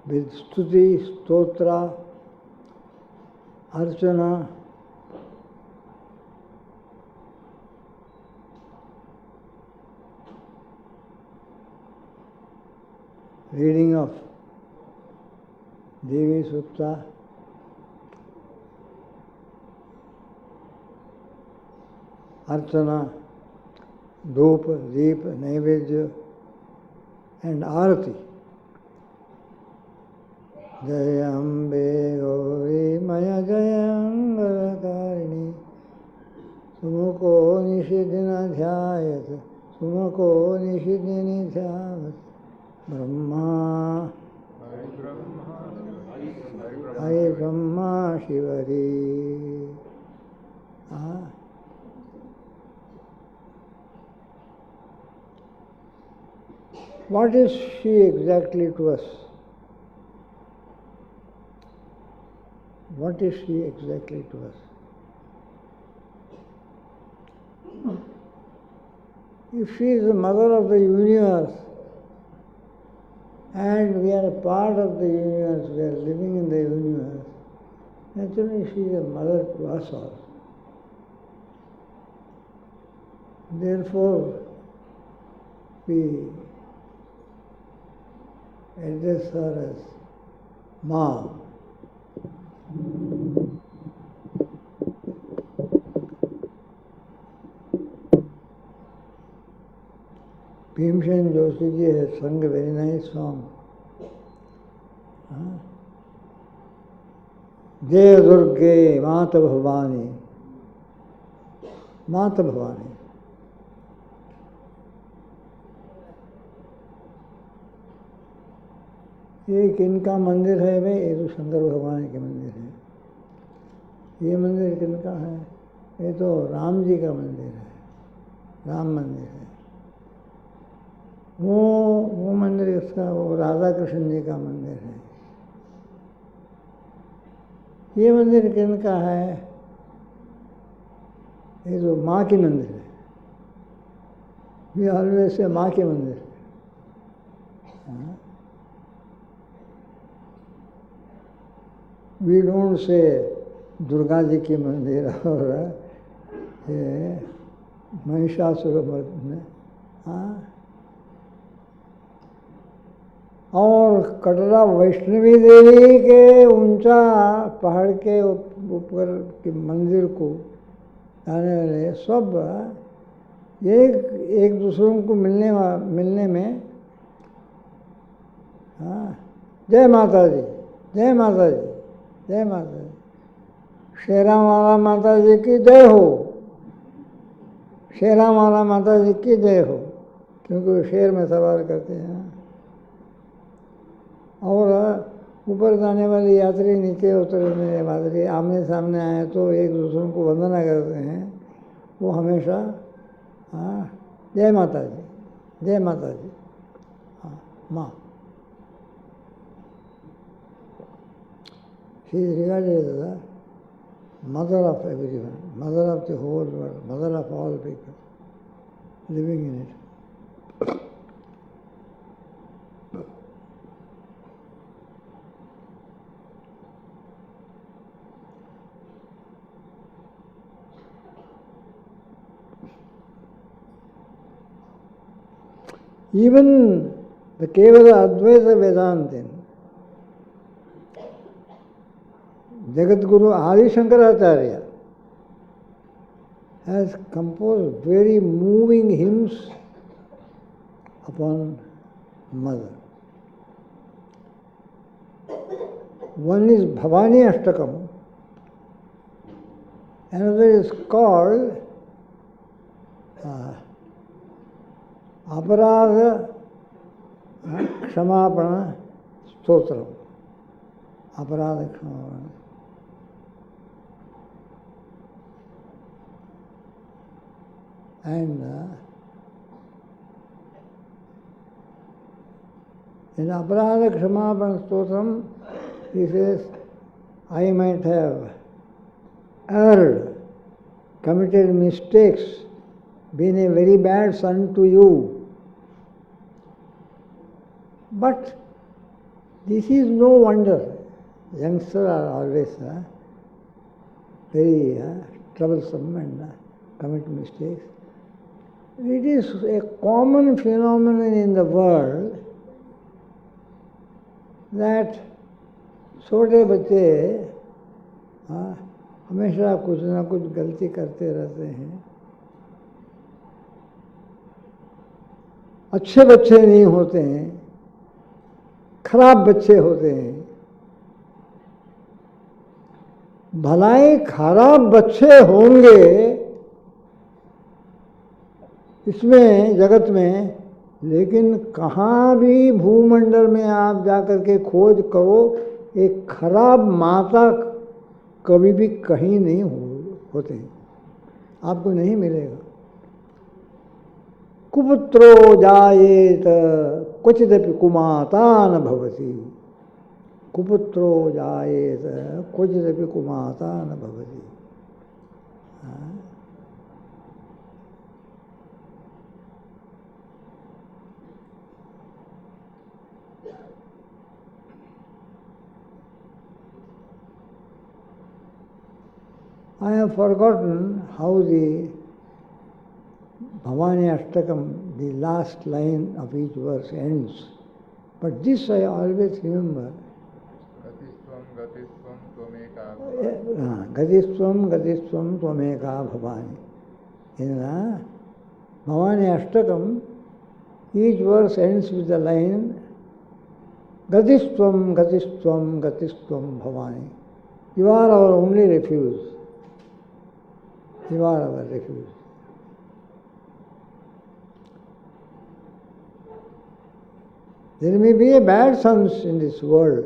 with stuti, stotra, archana, reading of Devi Sutta, archana, dhūp, deep, naivedya, and arati. Jaya Ambe Gauri Maya Jaya Angarakarini Sumukho Nishidina Dhyayat Sumukho Nishidini Dhyayat Brahma Hari Brahma Shivari. What is she exactly to us? What is she exactly to us? If she is the mother of the universe and we are a part of the universe, we are living in the universe, naturally she is a mother to us also. Therefore, we address her as Ma. Bhimsen Joshi ji has sung a very nice song. Jaya Durge Mata Bhavani. Mata Bhavani. ये किनका मंदिर है भाई? ये तो शंकर भगवान के मंदिर है। ये मंदिर किनका है? ये तो राम जी का मंदिर है, राम मंदिर है। वो मंदिर इसका, वो राधा कृष्ण जी का मंदिर है। ये मंदिर किनका है? ये तो माँ की मंदिर है। वी ऑलवेज से माँ के मंदिर। We don't say Durga ji की मंदिर और ये महिषासुर मर्दन। और कटरा वैष्णवी देवी के ऊंचा पहाड़ के ऊपर के मंदिर को जाने वाले सब एक दूसरों को मिलने में जय माता जी, जय माता जी, जय माता जी। शेरावाला माता जी की जय हो, शेरावाला माता जी की जय हो, क्योंकि वो शेर में सवार करते हैं। और ऊपर जाने वाले यात्री नीचे उतरने वाले आमने सामने आए तो एक दूसरों को वंदना करते हैं। वो हमेशा जय माता जी, जय माता जी। माँ she is regarded as the mother of everyone, mother of the whole world, mother of all people living in it. Even the Kevala Advaita Vedantin, Jagat Guru Adi Shankaracharya has composed very moving hymns upon Mother. One is Bhavani Ashtakam, another is called Aparadha Kshamapana Stotram. Aparadha Kshamapana. And in Aparadha Kshamapana Stotram, he says, I might have erred, committed mistakes, been a very bad son to you. But This is no wonder. Youngsters are always very troublesome and commit mistakes. It is a common phenomenon in the world that छोटे बच्चे हमेशा कुछ ना कुछ गलती करते रहते हैं। अच्छे बच्चे नहीं होते हैं, खराब बच्चे होते हैं। भलाई खराब बच्चे होंगे इसमें जगत में, लेकिन कहाँ भी भूमंडल में आप जाकर के खोज करो, एक खराब माता कभी भी कहीं नहीं होते, आपको नहीं मिलेगा। कुपुत्रो जायेत क्वचिदपि कुमाता न भवति, कुपुत्रो जायेत क्वचिदपि कुमाता न भवति। I have forgotten how the Bhavani Ashtakam, the last line of each verse ends, but this I always remember. Gatiswam Gatiswam Tvameka Bhavani. In Bhavani Ashtakam, each verse ends with the line Gatiswam Gatiswam Gatiswam Bhavani. You are our only refuge. You are our refuge. There may be a bad sons in this world,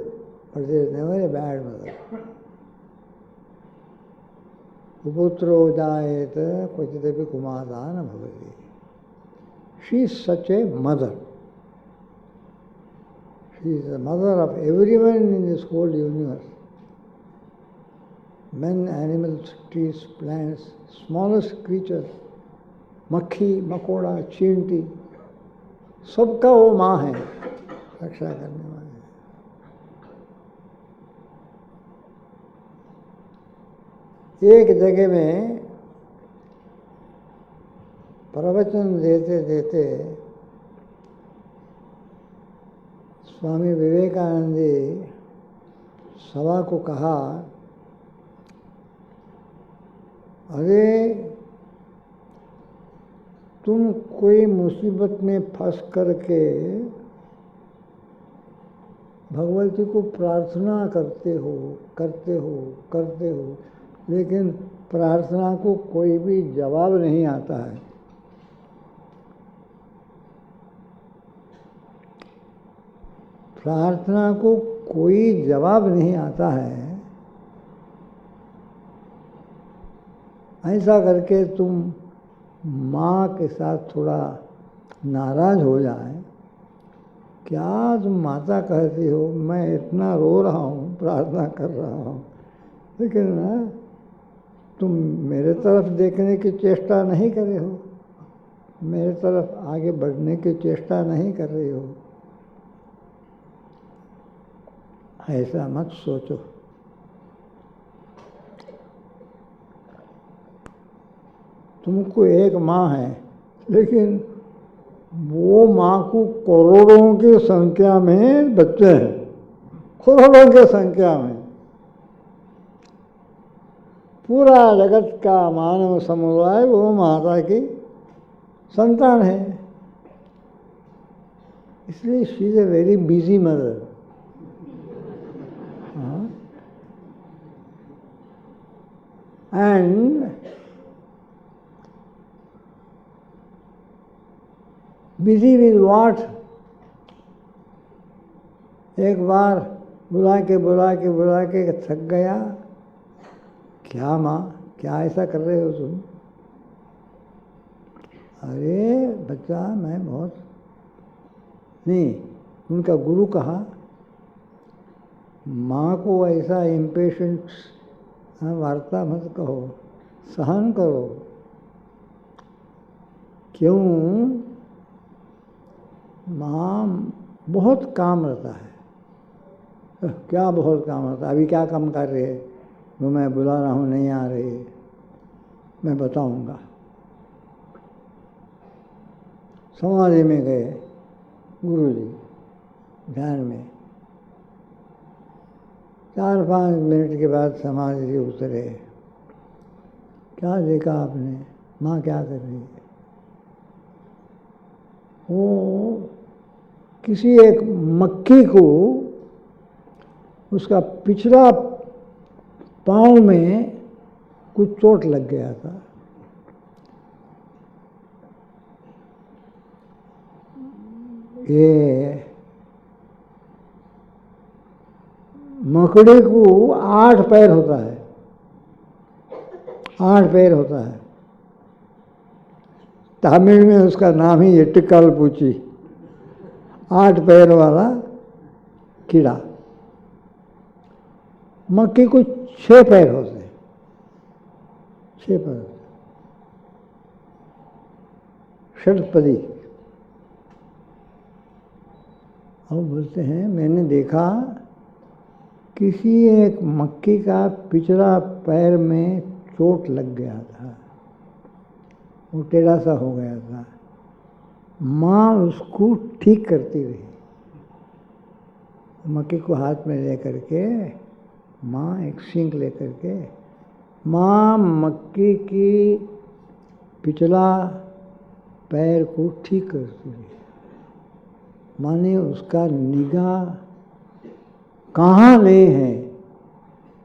but there is never a bad mother. Kuputro jayet kvachitapi kumata na bhavati. She is such a mother. She is the mother of everyone in this whole universe. Men, animals, trees, plants, smallest creatures, मक्खी, मकोड़ा, चींटी, सबका वो माँ है, रक्षा करने वाली। एक जगह में प्रवचन देते देते स्वामी विवेकानंद जी सभा को कहा, अरे तुम कोई मुसीबत में फंस करके भगवती को प्रार्थना करते हो, लेकिन प्रार्थना को कोई भी जवाब नहीं आता है। प्रार्थना को कोई जवाब नहीं आता है, ऐसा करके तुम माँ के साथ थोड़ा नाराज हो जाए। क्या तुम माता कहती हो, मैं इतना रो रहा हूँ, प्रार्थना कर रहा हूँ, लेकिन तुम मेरे तरफ देखने की चेष्टा नहीं कर रहे हो, मेरे तरफ आगे बढ़ने की चेष्टा नहीं कर रही हो। ऐसा मत सोचो। तुमको एक माँ है, लेकिन वो माँ को करोड़ों की संख्या में बच्चे हैं, करोड़ों की संख्या में। पूरा जगत का मानव समुदाय वो माता की संतान है। इसलिए she is a very busy mother. And busy with what? एक बार बुला के थक गया। क्या माँ, क्या ऐसा कर रहे हो तुम? अरे बच्चा, मैं बहुत नहीं। उनका गुरु कहा, माँ को ऐसा इम्पेशेंट वार्ता मत कहो, सहन करो। क्यों? माँ बहुत काम रहता है, क्या बहुत काम होता, अभी क्या काम कर रहे हैं? वो मैं बुला रहा हूँ, नहीं आ रही, मैं बताऊँगा। समाधि में गए गुरु जी, ध्यान में 4-5 मिनट के बाद समाधि से उतरे। क्या देखा आपने? माँ क्या कर रही है? वो किसी एक मक्खी को उसका पिछला पाँव में कुछ चोट लग गया था। ये मकड़ी को 8 पैर होता है, 8 पैर होता है। तमिल में उसका नाम ही एट्टिकल पूची, 8 पैर वाला कीड़ा। मक्खी को 6 पैर होते हैं, 6 पैर, षटपदी। और बोलते हैं मैंने देखा किसी एक मक्खी का पिछला पैर में चोट लग गया था, वो टेढ़ा सा हो गया था। माँ उसको ठीक करती रही, मक्खी को हाथ में लेकर के, माँ एक सिंक लेकर के माँ मक्खी की पिछला पैर को ठीक करती रही। माँ ने उसका निगाह कहाँ ले है,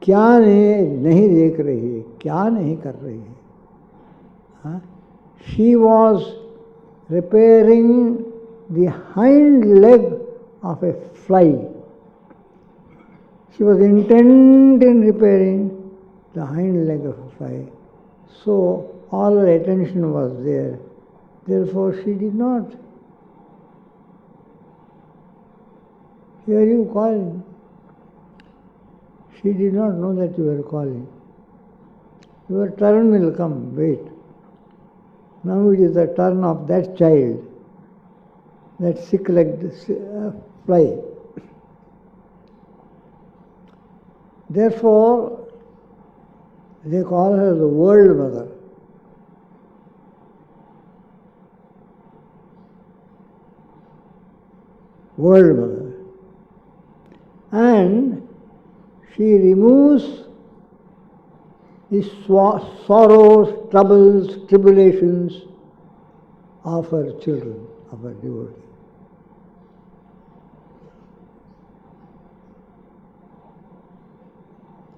क्या नहीं देख रही है, क्या नहीं कर रही है। हाँ, she was repairing the hind leg of A fly. She was intent in repairing the hind leg of a fly. So all her attention was there. Therefore she did not hear you calling. She did not know that you were calling. Your turn will come, wait. Now it is the turn of that child, that sick-legged fly. Therefore, they call her the world mother. World mother. And she removes the sorrows, troubles, tribulations of her children, of her devotees.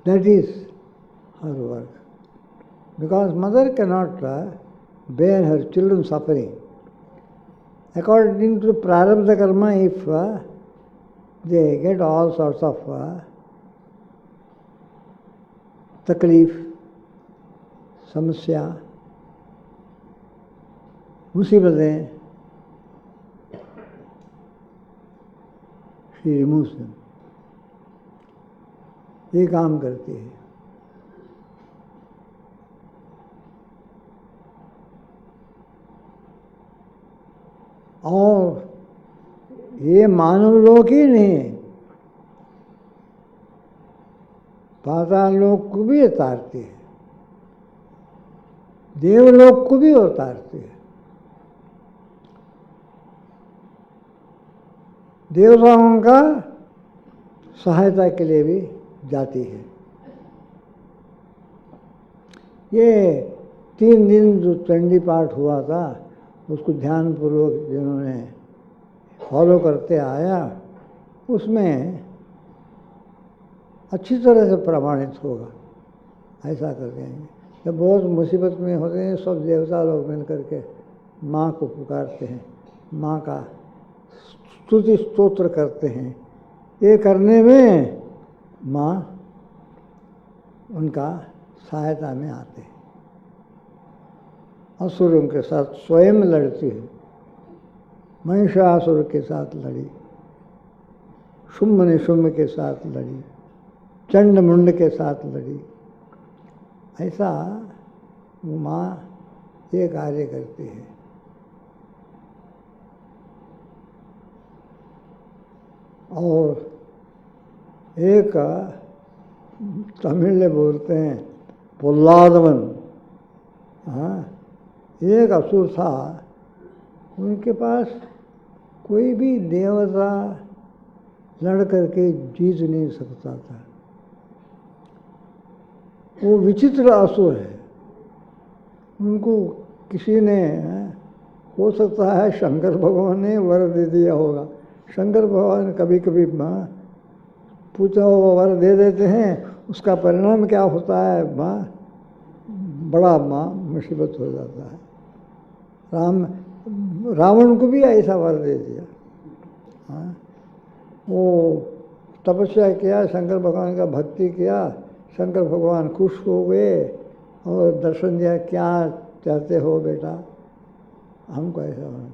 That is her work. Because mother cannot bear her children's suffering. According to Prarabdha Karma, if they get all sorts of तकलीफ, समस्या, मुसीबतें, she removes them. ये काम करती है। और ये मानव लोक ही नहीं है, पाताल लोक को भी उतारती है, देवलोक को भी उतारती है, देवताओं का सहायता के लिए भी जाती है। ये 3 दिन जो चंडी पाठ हुआ था, उसको ध्यानपूर्वक जिन्होंने फॉलो करते आया, उसमें अच्छी तरह से प्रमाणित होगा। ऐसा कर देंगे। जब बहुत मुसीबत में होते हैं, सब देवता लोग मिल करके माँ को पुकारते हैं, माँ का स्तुति स्तोत्र करते हैं। ये करने में माँ उनका सहायता में आते हैं। असुरों के साथ स्वयं लड़ती है। महिषासुर के साथ लड़ी, शुम्भ निशुम्भ के साथ लड़ी, चंड मुंड के साथ लड़ी। ऐसा माँ ये कार्य करती है। और एक तमिल में बोलते हैं पुल्लादवन, हाँ, एक असुर था, उनके पास कोई भी देवता लड़ करके जीत नहीं सकता था। वो विचित्र असुर है। उनको किसी ने, हो सकता है शंकर भगवान ने वर दे दिया होगा। शंकर भगवान कभी कभी पूछा हुआ वर दे देते हैं, उसका परिणाम क्या होता है बड़ा मुसीबत हो जाता है। रावण को भी ऐसा वर दे दिया। हाँ, वो तपस्या किया, शंकर भगवान का भक्ति किया, शंकर भगवान खुश हो गए और दर्शन दिया, क्या चाहते हो बेटा, हमको ऐसा होना,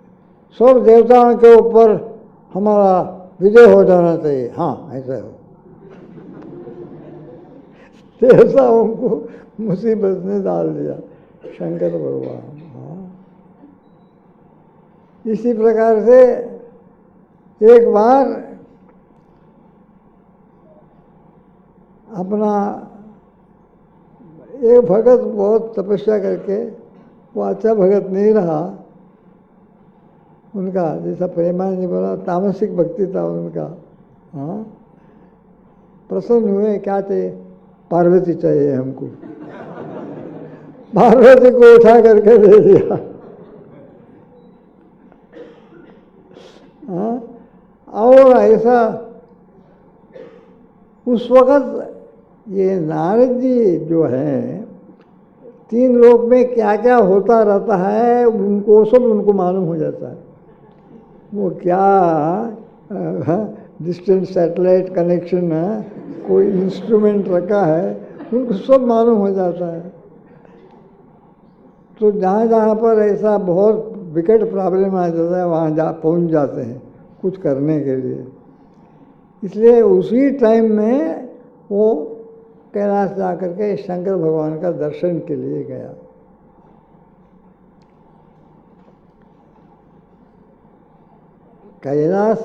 सब देवताओं के ऊपर हमारा विजय हो जाना चाहिए। हाँ, ऐसा हो। देवताओं को मुसीबत में डाल दिया शंकर भगवान। हाँ, इसी प्रकार से एक बार अपना एक भगत बहुत तपस्या करके वो अच्छा भगत नहीं रहा, उनका जैसा प्रेमानंद जी बोला तामसिक भक्ति था उनका। हाँ, प्रसन्न हुए, क्या चाहिए, पार्वती चाहिए हमको। पार्वती को उठा करके दे दिया। हाँ, और ऐसा उस वक़्त ये नारद जी जो हैं, तीन लोक में क्या क्या होता रहता है उनको सब उनको मालूम हो जाता है। वो क्या डिस्टेंट सैटेलाइट कनेक्शन है, कोई इंस्ट्रूमेंट रखा है, उनको सब मालूम हो जाता है। तो जहाँ जहाँ पर ऐसा बहुत विकट प्रॉब्लम आ जाता है वहाँ पहुँच जाते हैं कुछ करने के लिए। इसलिए उसी टाइम में वो कैलाश जा करके शंकर भगवान का दर्शन के लिए गया। कैलाश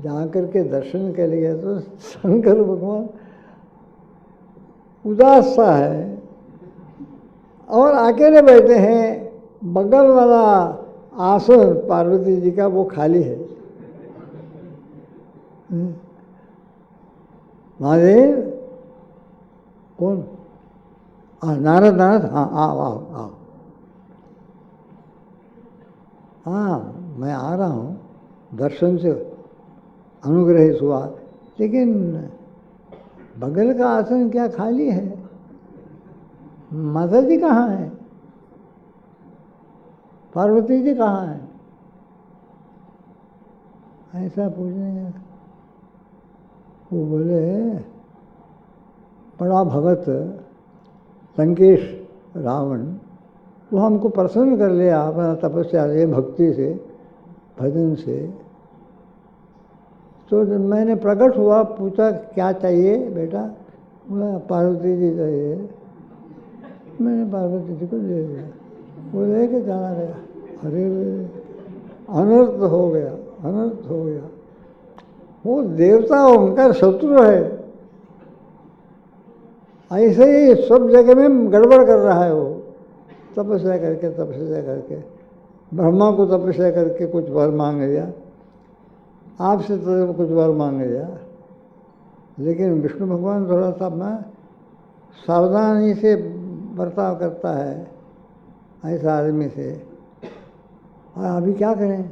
जा करके दर्शन के लिए तो शंकर भगवान उदास सा है और अकेले बैठे हैं। बगल वाला आसन पार्वती जी का वो खाली है। महादेव कौन? नारद, नारद, हाँ आओ आओ आओ। हाँ, मैं आ रहा हूँ, दर्शन से अनुग्रहित हुआ, लेकिन बगल का आसन क्या खाली है? माता जी कहाँ है? पार्वती जी कहाँ है? ऐसा पूछने वो बोले बड़ा भगत लंकेश रावण, वो हमको प्रसन्न कर लिया अपना तपस्या से, भक्ति से, भजन से। तो जब मैंने प्रकट हुआ, पूछा क्या चाहिए बेटा, बोला पार्वती जी चाहिए। मैंने पार्वती जी को दे दिया, वो लेके चला गया। अरे अनर्थ हो गया, अनर्थ हो गया। वो देवता उनका शत्रु है, ऐसे ही सब जगह में गड़बड़ कर रहा है। वो तपस्या करके ब्रह्मा को तपस्या करके कुछ वर मांग लिया, आपसे तो कुछ वर मांग लिया, लेकिन विष्णु भगवान थोड़ा सा अपना सावधानी से बर्ताव करता है ऐसा आदमी से। और अभी क्या करें?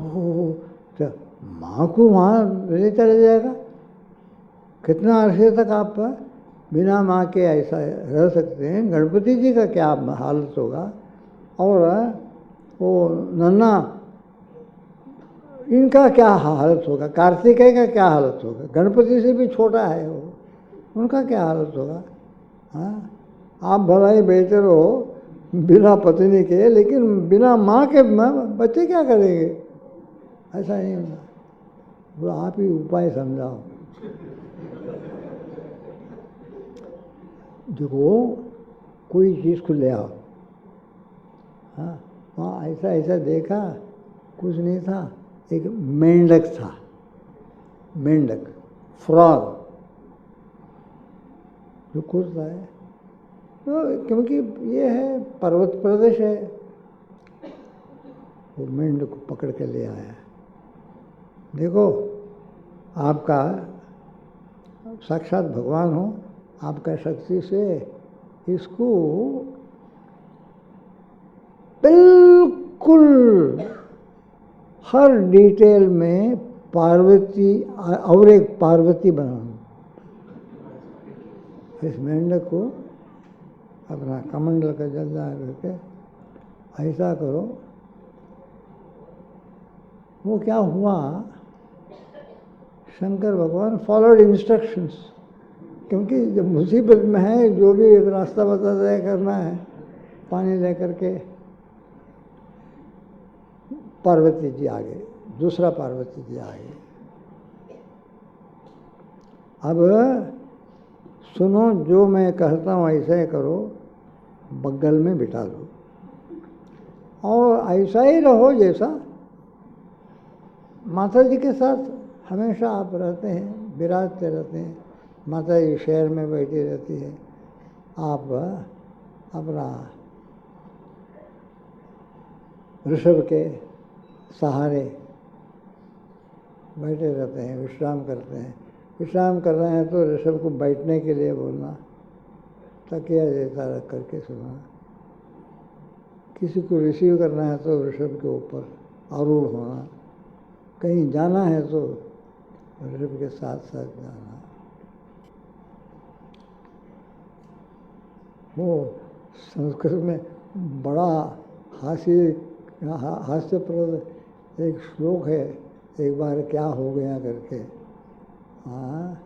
हो तो माँ को वहाँ ले चले जाएगा। कितना अर्से तक आप बिना माँ के ऐसा रह सकते हैं? गणपति जी का क्या हालत होगा, और वो नन्ना इनका क्या हालत होगा, कार्तिकेय का क्या हालत होगा, गणपति से भी छोटा है वो, उनका क्या हालत होगा? हाँ, आप भला ही बेहतर हो बिना पत्नी के, लेकिन बिना माँ के बच्चे क्या करेंगे? ऐसा नहीं होगा। वो आप ही उपाय समझाओ। देखो कोई चीज़ को ले आओ, हाँ, वहाँ ऐसा ऐसा देखा, कुछ नहीं था, एक मेंढक था। मेंढक, फ्रॉग जो कूदता है, तो क्योंकि ये है पर्वत प्रदेश है, वो मेंढक को पकड़ के ले आया। देखो, आपका साक्षात भगवान हो, आपका शक्ति से इसको बिल्कुल हर डिटेल में पार्वती और एक पार्वती बनाओ। इस मेंढक को अपना कमंडल का जल करके ऐसा करो। वो क्या हुआ, शंकर भगवान फॉलोड इंस्ट्रक्शंस, क्योंकि जब मुसीबत में है जो भी एक रास्ता बताता है करना है, पानी लेकर के पार्वती जी आ गए, दूसरा पार्वती जी आ गए। अब सुनो, जो मैं कहता हूँ ऐसा ही करो, बगल में बिठा दो और ऐसा ही रहो जैसा माता जी के साथ हमेशा आप रहते हैं, विराजते रहते हैं। माता जी शहर में बैठी रहती है, आप अपना ऋषभ के सहारे बैठे रहते हैं, विश्राम करते हैं। विश्राम कर रहे हैं तो ऋषभ को बैठने के लिए बोलना, तकिया जैसा रख करके सुना। किसी को रिसीव करना है तो ऋषभ के ऊपर आरूढ़ होना, कहीं जाना है तो ऋषभ के साथ साथ जाना। वो संस्कृत में बड़ा हास्यप्रद एक श्लोक है, एक बार क्या हो गया करके। हाँ,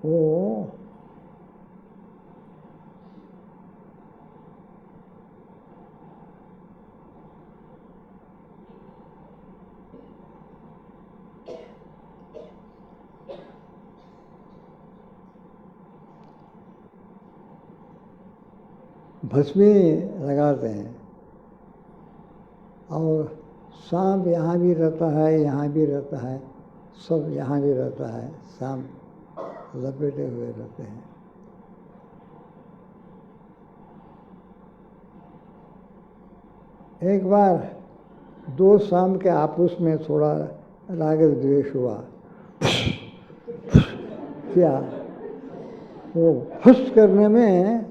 वो भस्मी लगाते हैं और सांप यहाँ भी रहता है, यहाँ भी रहता है, सब यहाँ भी रहता है, सांप लपेटे हुए रहते हैं। एक बार दो सांप के आपस में थोड़ा राग द्वेष हुआ। क्या वो फुस करने में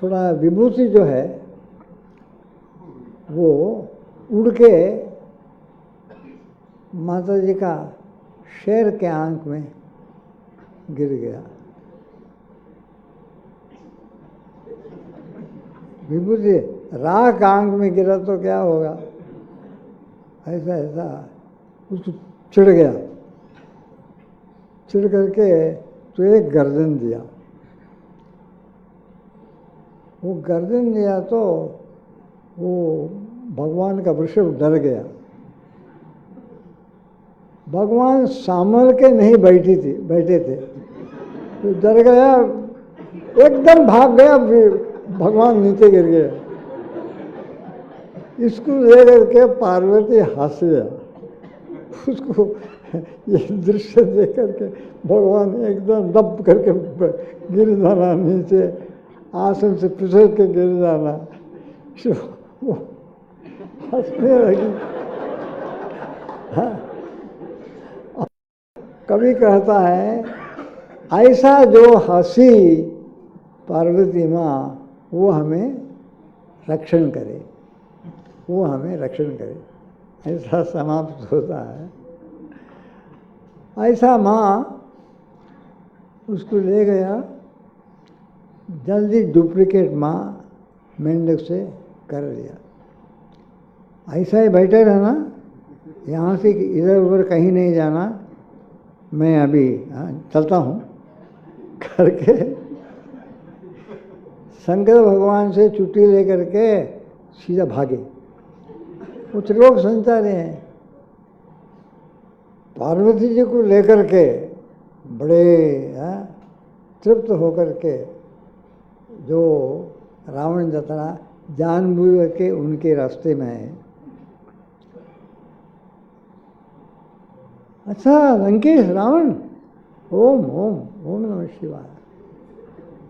थोड़ा विभूति जो है वो उड़ के माता जी का शेर के आंख में गिर गया। विभूति राख आंख में गिरा तो क्या होगा, ऐसा ऐसा उसको चिढ़ गया। चिढ़ करके तो एक गर्दन दिया। वो गर्दन दिया तो वो भगवान का वृषभ डर गया। भगवान संभल के नहीं बैठे थे, तो डर गया, एकदम भाग गया, भगवान नीचे गिर गया। इसको ले करके पार्वती हंस गया। उसको ये दृश्य देख करके भगवान एकदम दब करके गिर जाना नीचे, आसन से फिसल के गिर जाना। वो हंसने लगी। हाँ। कवि कहता है, ऐसा जो हंसी पार्वती माँ वो हमें रक्षण करे, वो हमें रक्षण करे, ऐसा समाप्त होता है। ऐसा माँ उसको ले गया, जल्दी डुप्लीकेट माँ मेंढक से कर दिया। ऐसा ही बैठे रहना, यहाँ से इधर उधर कहीं नहीं जाना, मैं अभी चलता हूँ करके शंकर भगवान से छुट्टी लेकर के सीधा भागे। कुछ लोग संचारी हैं, पार्वती जी को लेकर के बड़े तृप्त होकर के जो रावण जतना जानबूझ के उनके रास्ते में है। अच्छा लंकेश रावण, ओम ओम ओम नमः शिवाय।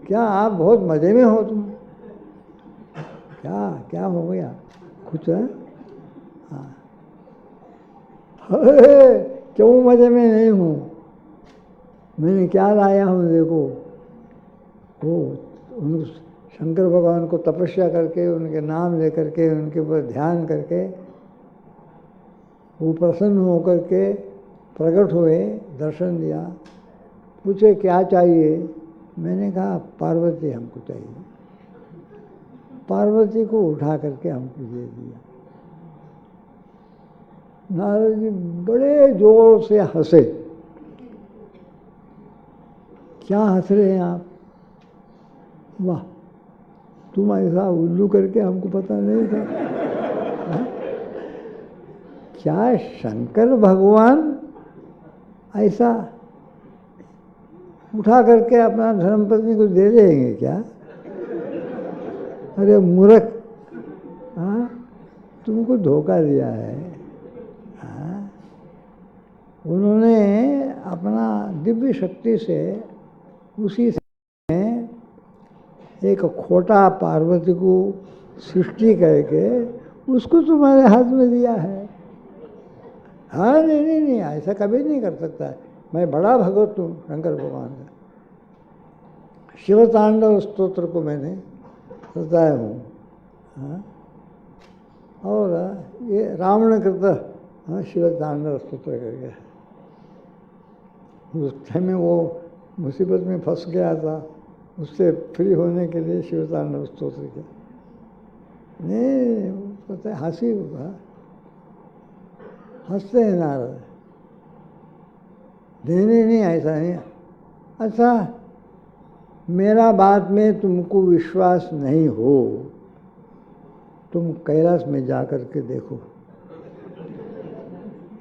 क्या आप बहुत मज़े में हो तुम? क्या क्या हो गया कुछ है? हाँ, अरे क्यों मज़े में नहीं हूँ? मैंने क्या लाया हूँ देखो। वो उन शंकर भगवान को तपस्या करके, उनके नाम लेकर के, उनके ऊपर ध्यान करके वो प्रसन्न होकर के प्रकट हुए, दर्शन दिया। पूछे क्या चाहिए? मैंने कहा पार्वती हमको चाहिए। पार्वती को उठा करके हमको दे दिया। नारद जी बड़े जोर से हंसे। क्या हंस रहे हैं आप? वाह, तुम ऐसा उल्लू करके हमको पता नहीं था। हा? क्या शंकर भगवान ऐसा उठा करके अपना धर्मपत्नी को दे देंगे क्या? अरे मूर्ख, हाँ, तुमको धोखा दिया है। हाँ? उन्होंने अपना दिव्य शक्ति से उसी समय एक खोटा पार्वती को सृष्टि करके उसको तुम्हारे हाथ में दिया है। हाँ नहीं नहीं नहीं, ऐसा कभी नहीं कर सकता है। मैं बड़ा भगवत हूँ शंकर भगवान का। शिव तांडव स्तोत्र को मैंने बताया हूँ। हाँ? और ये रावण कृत, हाँ, शिव तांडव स्तोत्र करके। उस टाइम में वो मुसीबत में फंस गया था, उससे फ्री होने के लिए शिव तांडव स्तोत्र किया। नहीं पता है, हंसी होगा, हंसते हैं नारद। नहीं नहीं ऐसा नहीं। अच्छा मेरा बात में तुमको विश्वास नहीं हो, तुम कैलाश में जा कर के देखो,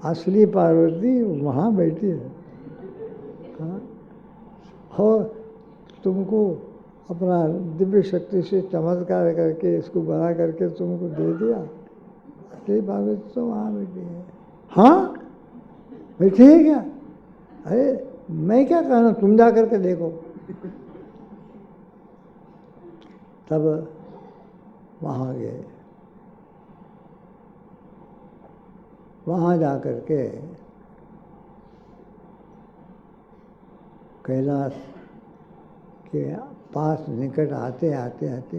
असली पार्वती वहाँ बैठी है। हाँ? और तुमको अपना दिव्य शक्ति से चमत्कार करके इसको बना करके तुमको दे दिया। असली पार्वती तो वहाँ बैठी है। हाँ बैठी है क्या? अरे मैं क्या कहना, तुम जा करके देखो। तब वहाँ गए, वहाँ जा कर के कैलाश के पास निकट आते आते आते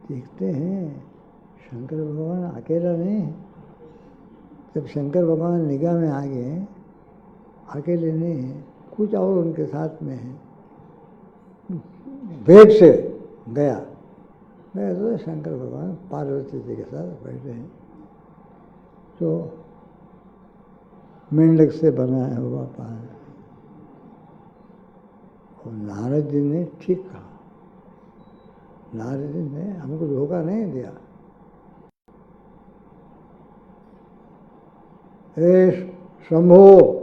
देखते हैं शंकर भगवान अकेला नहीं। जब शंकर भगवान निगाह में आ गए, अकेले नहीं हैं, कुछ और उनके साथ में है। वेग से गया, मैं तो शंकर भगवान पार्वती जी के साथ बैठे हैं। तो मेंढक से बनाया हुआ पान। और नारद जी ने ठीक कहा, नारद जी ने हमको धोखा नहीं दिया। हे शंभो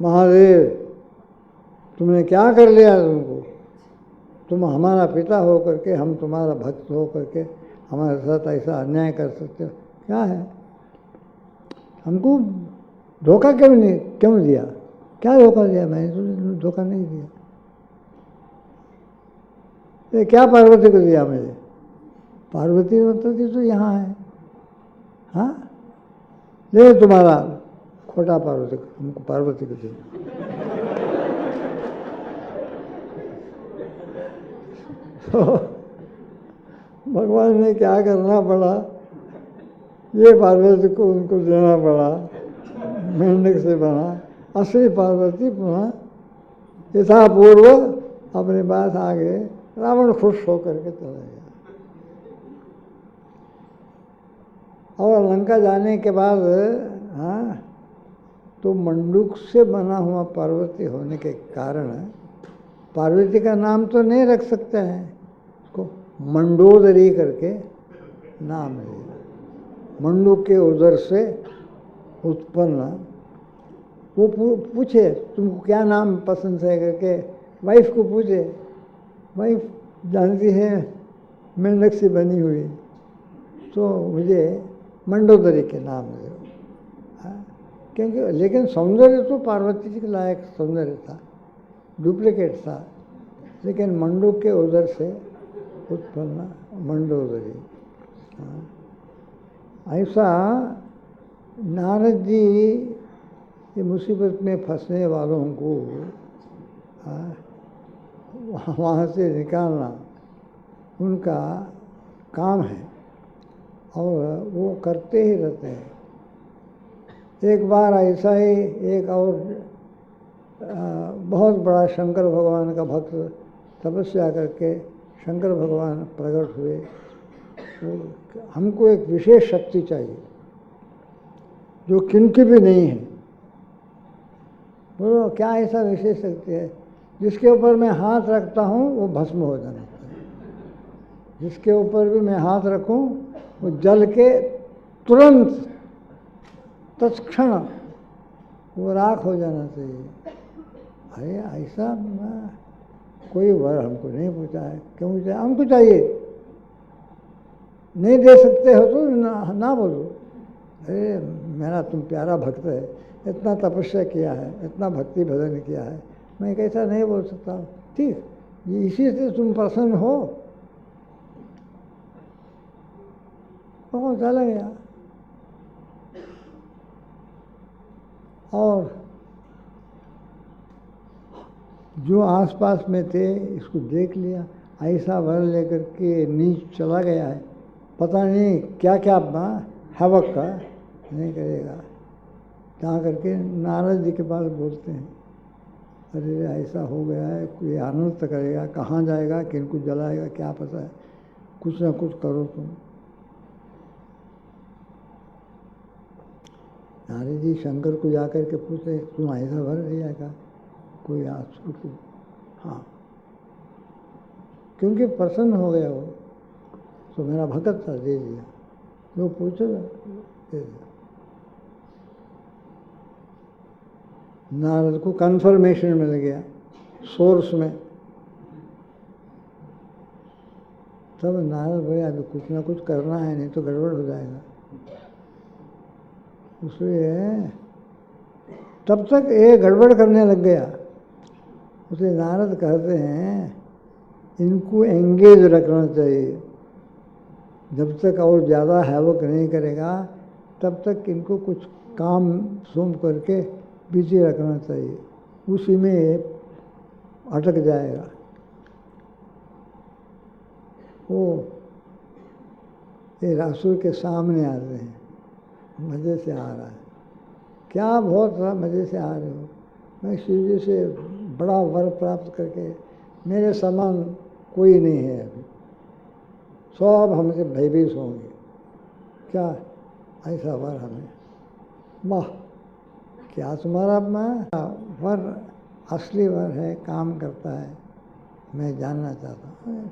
महादेव, तुमने क्या कर लिया? तुमको, तुम हमारा पिता हो करके, हम तुम्हारा भक्त हो करके हमारे साथ ऐसा अन्याय कर सकते हो? क्या है? हमको धोखा क्यों दिया? क्या धोखा दिया? मैंने तो धोखा नहीं दिया। ये क्या पार्वती को दिया मुझे? पार्वती तो यहाँ है। हाँ ले तुम्हारा खोटा पार्वती को, हमको पार्वती को दिया। तो भगवान ने क्या करना पड़ा, ये पार्वती को उनको देना पड़ा, मेंढक से बना। असली पार्वती पुनः यथापूर्व अपने पास आ गए। रावण खुश होकर के चला गया। और लंका जाने के बाद, हाँ, तो मंडूक से बना हुआ पार्वती होने के कारण पार्वती का नाम तो नहीं रख सकते हैं, उसको मंडोदरी करके नाम है। मंडूक के उदर से उत्पन्न। वो पूछे तुमको क्या नाम पसंद है करके वाइफ को पूछे। वाइफ जानती है मेंढक से बनी हुई, तो मुझे मंडोदरी के नाम दो। क्योंकि लेकिन सौंदर्य तो पार्वती जी के लायक सौंदर्य था, डुप्लीकेट था, लेकिन मंडूक के उदर से उत्पन्न मंडोदरी। ऐसा नारद जी ये मुसीबत में फंसने वालों को वहाँ से निकालना उनका काम है और वो करते ही रहते हैं। एक बार ऐसा ही एक और बहुत बड़ा शंकर भगवान का भक्त तपस्या करके शंकर भगवान प्रकट हुए। तो हमको एक विशेष शक्ति चाहिए जो किनकी भी नहीं है। बोलो क्या ऐसा विशेष शक्ति है? जिसके ऊपर मैं हाथ रखता हूँ वो भस्म हो जाना चाहिए, जिसके ऊपर भी मैं हाथ रखूँ वो जल के तुरंत तत्क्षण वो राख हो जाना चाहिए। अरे ऐसा कोई वर हमको नहीं पूछा है, क्यों पूछा है? हमको चाहिए, नहीं दे सकते हो तो ना बोलो। अरे मेरा तुम प्यारा भक्त है, इतना तपस्या किया है, इतना भक्ति भजन किया है, मैं कैसा नहीं बोल सकता। ठीक, ये इसी से तुम प्रसन्न हो, चला गया। और जो आसपास में थे इसको देख लिया, ऐसा वर लेकर के नीच चला गया है, पता नहीं क्या क्या हवक का नहीं करेगा। जा करके नारद जी के पास बोलते हैं, अरे ऐसा हो गया है, कोई अनर्थ करेगा, कहाँ जाएगा, किनको जलाएगा, क्या पता है, कुछ ना कुछ करो तुम। नारद जी शंकर को जाकर के पूछे, तुम ऐसा वर दिया का कोई आंसू को? हाँ, क्योंकि प्रसन्न हो गया वो, तो मेरा भगत था, दे दिया। जो पूछेगा दे दिया। नारद को कन्फर्मेशन मिल गया सोर्स में। तब नारद बोले अभी कुछ ना कुछ करना है, नहीं तो गड़बड़ हो जाएगा। इसलिए तब तक ये गड़बड़ करने लग गया। उसे नारद कहते हैं इनको एंगेज रखना चाहिए, जब तक और ज़्यादा हैवक नहीं करेगा तब तक इनको कुछ काम सोम करके बिजी रखना चाहिए, उसी में अटक जाएगा। वो ये असुर के सामने आते हैं, मज़े से आ रहा है, क्या बहुत मज़े से आ रहे हो, मैं शिव जी से बड़ा वर प्राप्त करके, मेरे समान कोई नहीं है अभी, सब हमसे भयभीत होंगे, क्या ऐसा वर हमें? वाह, क्या तुम्हारा वर असली वर है, काम करता है, मैं जानना चाहता हूँ।